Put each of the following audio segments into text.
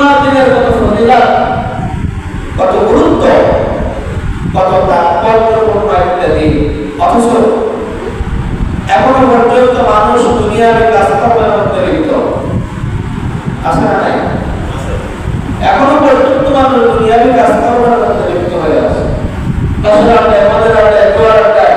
জুমার দিনের কত ফজিলত, কত গুরুত্ব, কত তাৎপর্যপূর্ণ একটা দিন, অথচ এখনো পর্যন্ত মানুষ দুনিয়ার কাজকর্মের মধ্যে লিপ্ত আছে না নাই? এখনো পর্যন্ত মানুষ দুনিয়ার কাজকর্মের মধ্যে লিপ্ত হয়ে আছে। দশের আড্ডায়, মদের আড্ডায়, জোয়ার আড্ডায়,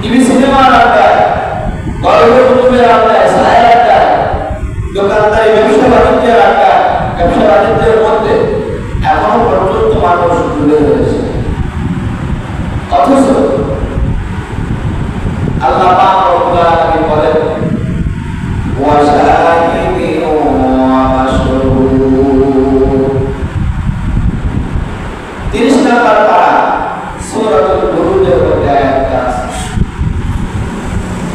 টিভি সিনেমার আড্ডায়, গল্প কুতুবের আড্ডায়, সায়ের আড্ডায়, দোকানদারি ব্যবসা বাণিজ্যের আড্ডায়, ব্যবসা বাণিজ্যের মধ্যে এখনো পর্যন্ত মানুষ ডুবে রয়েছে। অথচ আল্লাহ পাক রব্বুল আলামিন বলেন ওয়া শাহিদিন ওয়া মাশহুদ। 30 নম্বর পারা সূরাতুল বুরুজের মধ্যে আয়াতটা আছে।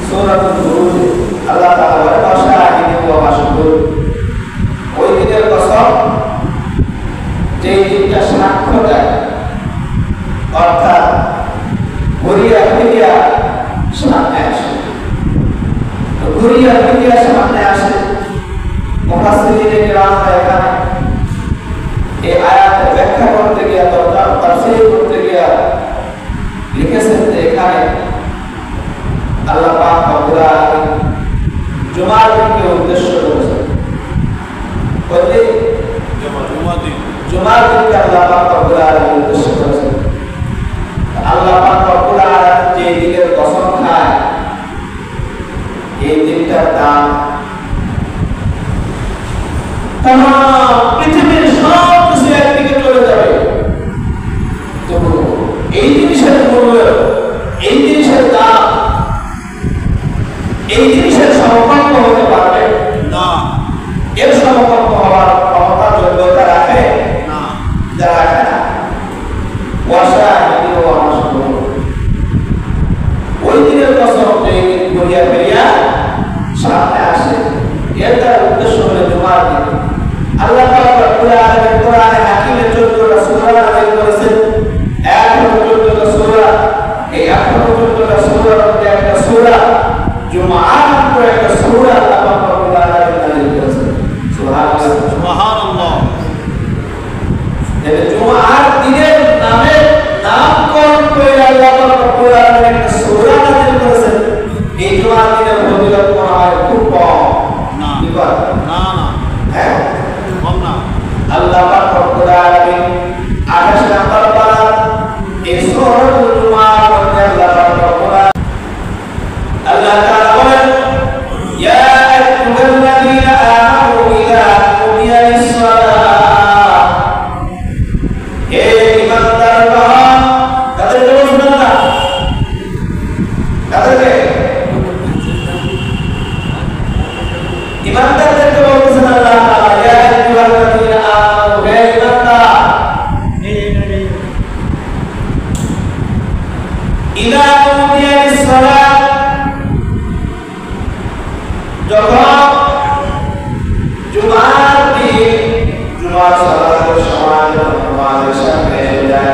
সূরাতুল বুরুজ আল্লাহ তাআলা বলেন ওয়া শাহিদিন ওয়া মাশহুদ, ওই দিনের কসম যেই দিনটা সাক্ষ্য দেয়, অর্থাৎ ঘুরিয়া ফিরিয়া সামনে আসে, ঘুরিয়া ফিরিয়া সামনে আসে। মুফাসসিরিনে কিরাম এখানে এই আয়াতের ব্যাখ্যা করতে গিয়ে, তাফসীর করতে গিয়ে লিখেছেন যে এখানে আল্লাহ পাক রব্বুল আলামিন জুমার দিনকে উদ্দেশ্য করেছেন। বলতে জুমার দিনকে আল্লাহ পাক রব্বুল আলামিন উদ্দেশ্য করেছেন। আল্লাহ পাক রব্বুল আলামিন যে দিনের কসম খায়, এই দিনটার দাম তামাম পৃথিবীর সব কিছু একদিকে চলে যাবে, তবু এই জিনিসের মূল্য, এই জিনিসের দাম, এই জিনিসের সমকক্ষ হতে পারবে না। এর সমকক্ষ হওয়ার ক্ষমতা, যোগ্যতা রাখে না, যারা রাখে না। ওই দিনের কসম ঘুরিয়া ফিরিয়া সামনে আসে, এর দ্বারা উদ্দেশ্য হলো জুমার দিন। আল্লাহ পাক রব্বুল আলামিন কোরআনে হাকিমে 14টা সূরা নাযিল করেছেন। 14টা সূরা, এই 14টা সূরার মধ্যে একটা সূরা জুমার নামে একটা সূরা আল্লাহ পাক রব্বুল আলামিন নাযিল করেছেন। সুবহানাল্লাহ, সুবহানাল্লাহ। এই জুমার দিনের নামে নামকরণ করে আল্লাহ পাক রব্বুল আলামিন একটা সূরা নাযিল করেছেন। এই জুমার দিনের ফজিলত মনে হয় খুব কম না? না না, হ্যাঁ কম না। আল্লাহ পাক রব্বুল আলামিন 28 নম্বর পারা এই সূরাতুল জুমার মধ্যে আল্লাহ পাক রব্বুল আলামিন আল্লাহ তাআলা বলেন ইয়া আইয়ুহাল্লাযীনা আমানু ইযা কুমিয়া লিস-সালাহ, হে ঈমানদারগণ, তাদেরকে বলছেন না, তাদেরকে ঈমানদারদেরকে বলছেন আল্লাহ তাআলা ইয়া আইয়ুহাল্লাযীনা আমানু, হে ঈমানদার, ইযা কুমিয়া লিস-সালাহ, যখন জুমার দিন, জুমার সালাতের সময় যখন নামাজের সামনে এসে যায়,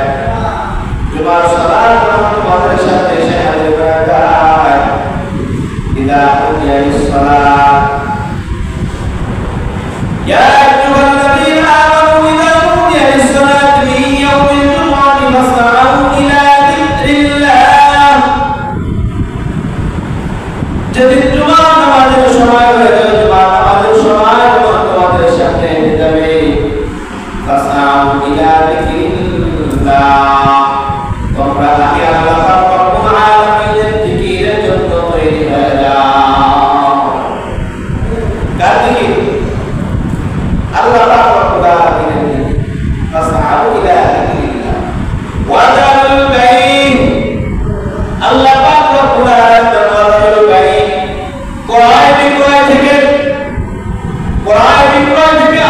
জুমার সালাত যখন নামাজের সামনে এসে হাজির হয়ে যায়, ইযা কুমিয়া লিস-সালাহ, ইয়া আইয়ুহাল্লাযীনা আমানু ইযা কুমিয়া লিস-সালাতি মিন ইয়াউমিল জুমআতি ফাসআউ ইলা যিকরিল্লাহ, যেদিন জুমার নামাজের সময় হয়ে যাবে, জুমার নামাজের সময় যখন তোমাদের সামনে এসে যাবে, ফাসআউ ইলা যিকরিল্লাহ, তোমরা আমি আল্লাহ পাক রব্বুল আলামিনের জিকিরের জন্য তৈরি হয়ে যাও। কার জিকির? আল্লাহ পাক রব্বুল আলামিনের জিকির। ফাসআউ ইলা যিকরিল্লাহ ওয়া যারুল বাই', আল্লাহ পাক রব্বুল আলামিন যারুল বাই' ক্রয় বিক্রয় থেকে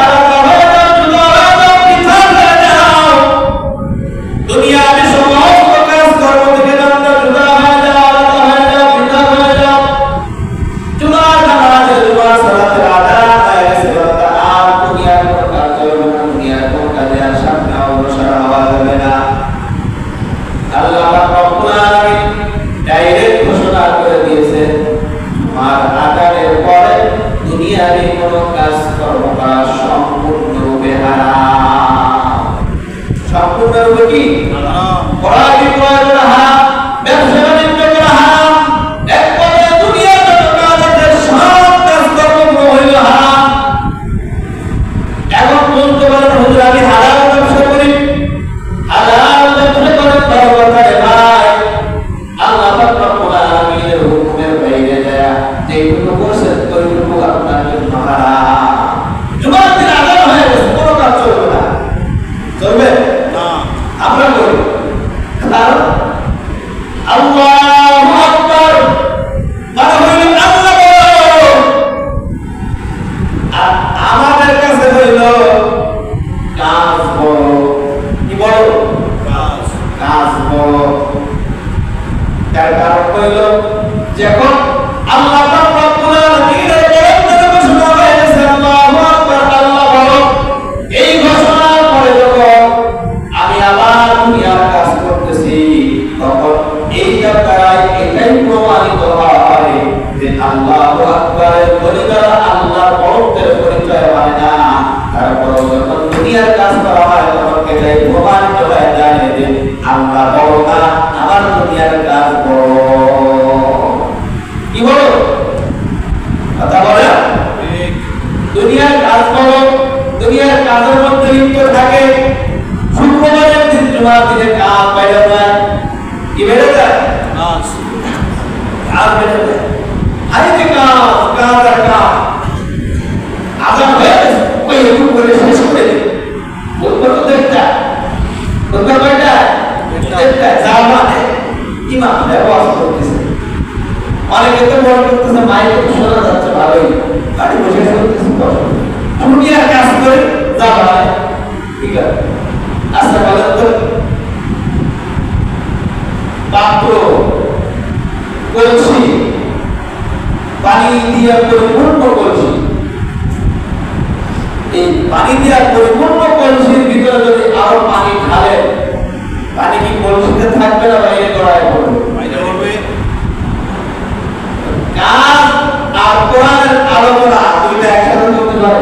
আলাদা হয়ে যাও, জুদা হয়ে যাও, পৃথক হয়ে যাও। দুনিয়াবি সমস্ত কাজকর্ম থেকে তোমরা জুদা হয়ে যাও, আলাদা হয়ে যাও, পৃথক হয়ে যাও। জুমার নামাজের, জুমার সালাতের আদায় হয়ে গেছে, আর দুনিয়ার কোনো কাজ দুনিয়ার কাজ করা হয় তখন এটাই প্রমাণিত হয়ে যায় যে আল্লাহ বড় না, আমার দুনিয়ার কাজ বড়। কি বড় কথা বলে? দুনিয়ার কাজ বড়। দুনিয়ার কাজের মধ্যে লিপ্ত থাকে। শুক্রবারের দিন জুমার দিনে কাজ বেড়ে যায়। কি বেড়ে যায়? কাজ বেড়ে যায়। আজকে কাজ কাজ আর কাজ আজান হয়ে ওই একটু করে শেষ করে দিই। বলবো তো দেখটা বলবো কয়টা দেখটা যা মানে ইমাম ব্যবহার করতেছে। অনেকে তো বড় করতেছে মাইকে শোনা যাচ্ছে ভালোই, বাড়ি বসে করতেছে দুনিয়ার কাজ করে যা মানে ঠিক আছে। আচ্ছা বলেন তো পাত্র কলসি পানি দিয়ে পরিপূর্ণ কলসি, এই পানি দিয়ে পরিপূর্ণ কলসির ভিতরে যদি আরো পানি ঢালে, পানি কি কলসিতে থাকবে না বাইরে গড়ায় পড়বে? কাজ আর কোরআনের আলোচনা দুইটা একসাথে চলতে পারে?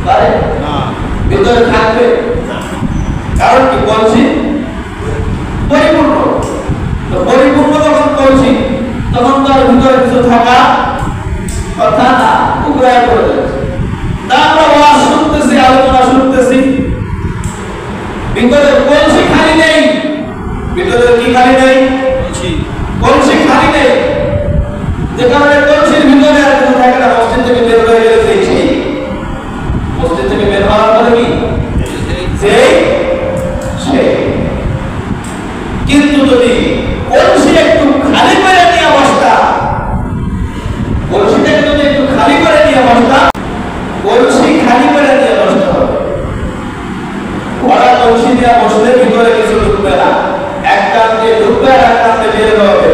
পারে না, ভিতরে থাকবে। কারণ কি কলসি পরিপূর্ণ, তো পরিপূর্ণ যখন কলসি তখন তার ভিতরে কিছু থাকা কথা না, উপরে পড়ে যাচ্ছে। আমরা ওয়াজ শুনতেছি, আলোচনা শুনতেছি, ভিতরে কলসি খালি নেই। ভিতরে কি খালি নেই? কলসি খালি নেই। যে কারণে কলসির ভিতরে আর কিছু থাকে না। মসজিদ থেকে বের হয়ে গেছে সেই মসজিদ থেকে বের হওয়ার পরে কি সেই কিন্তু যদি কলসি একটু খালি করে নিয়ে অবস্থা, কলসিটাকে যদি একটু খালি করে নিয়ে অবস্থা, কলসি খালি করে নিয়ে বসতে হবে। ওরা কলসি দিয়ে বসলে ভিতরে কিছু ঢুকবে না, এক কান দিয়ে ঢুকবে আর এক কান দিয়ে বের হবে।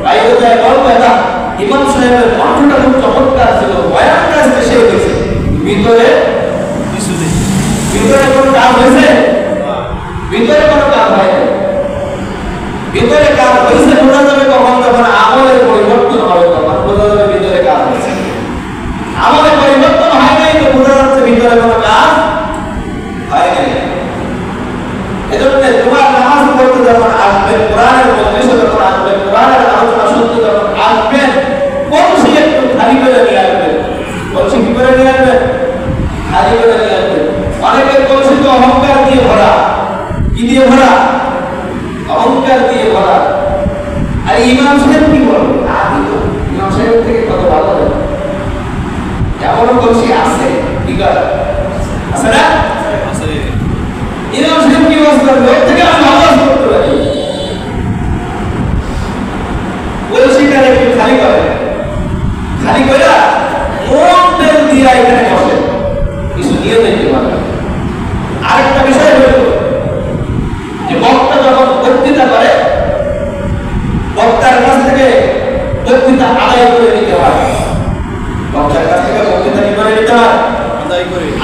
বাইরে যায় বলবে না ইমাম সাহেবের কণ্ঠটা খুব চমৎকার ছিল, বয়ান কাজ এসে গেছে, ভিতরে কিছু নেই। ভিতরে কোনো কাজ হয়েছে? ভিতরে কোনো কাজ হয়নি। ভিতরে কাজ হয়েছে বোঝা যাবে কখন? যখন আমলের পরিবর্তন হবে, তখন বোঝা যাবে ভিতরে কাজ হয়েছে। আমলের পরিবর্তন হয় নাই তো বোঝা যাচ্ছে ভিতরে কোনো কাজ হয় নাই। এজন্য জুমার নামাজ পড়তে যখন আসবেন, কোরআনের মজলিসে যখন আসবেন, কোরআনের আলোচনা শুনতে যখন আসবেন, কলসি একটু খালি করে নিয়ে আসবেন। কলসি কি করে নিয়ে আসবেন? খালি করে নিয়ে আসবেন। অনেকের কলসি তো অহংকার দিয়ে ভরা। কি দিয়ে ভরা? অহংকার দিয়ে ভরা। আর ইমাম সাহেব কি বলবে? ইমাম সাহেব থেকে কত ভালো হবে। এমন কলসি আছে, ঠিক আছে আছে না? ইমাম সাহেব কি ওয়াজ করবে? ওর থেকে আমি আওয়াজ করতে পারি। কলসিটা একটু খালি করে, খালি করে মন তেল দিয়ে এখানে বসে কিছু নিয়ে যেতে পারবে। আরেকটা বিষয় হলো যে বক্তা যখন বক্তৃতা করে, বক্তার কাছ থেকে বক্তৃতা আদায় করে নিতে হয়। বক্তার কাছ থেকে বক্তৃতা কি করে নিতে হয়?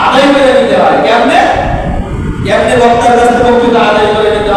আদায় করে নিতে হয়। কেমনে? কেমনে বক্তার কাছ থেকে বক্তৃতা আদায় করে নিতে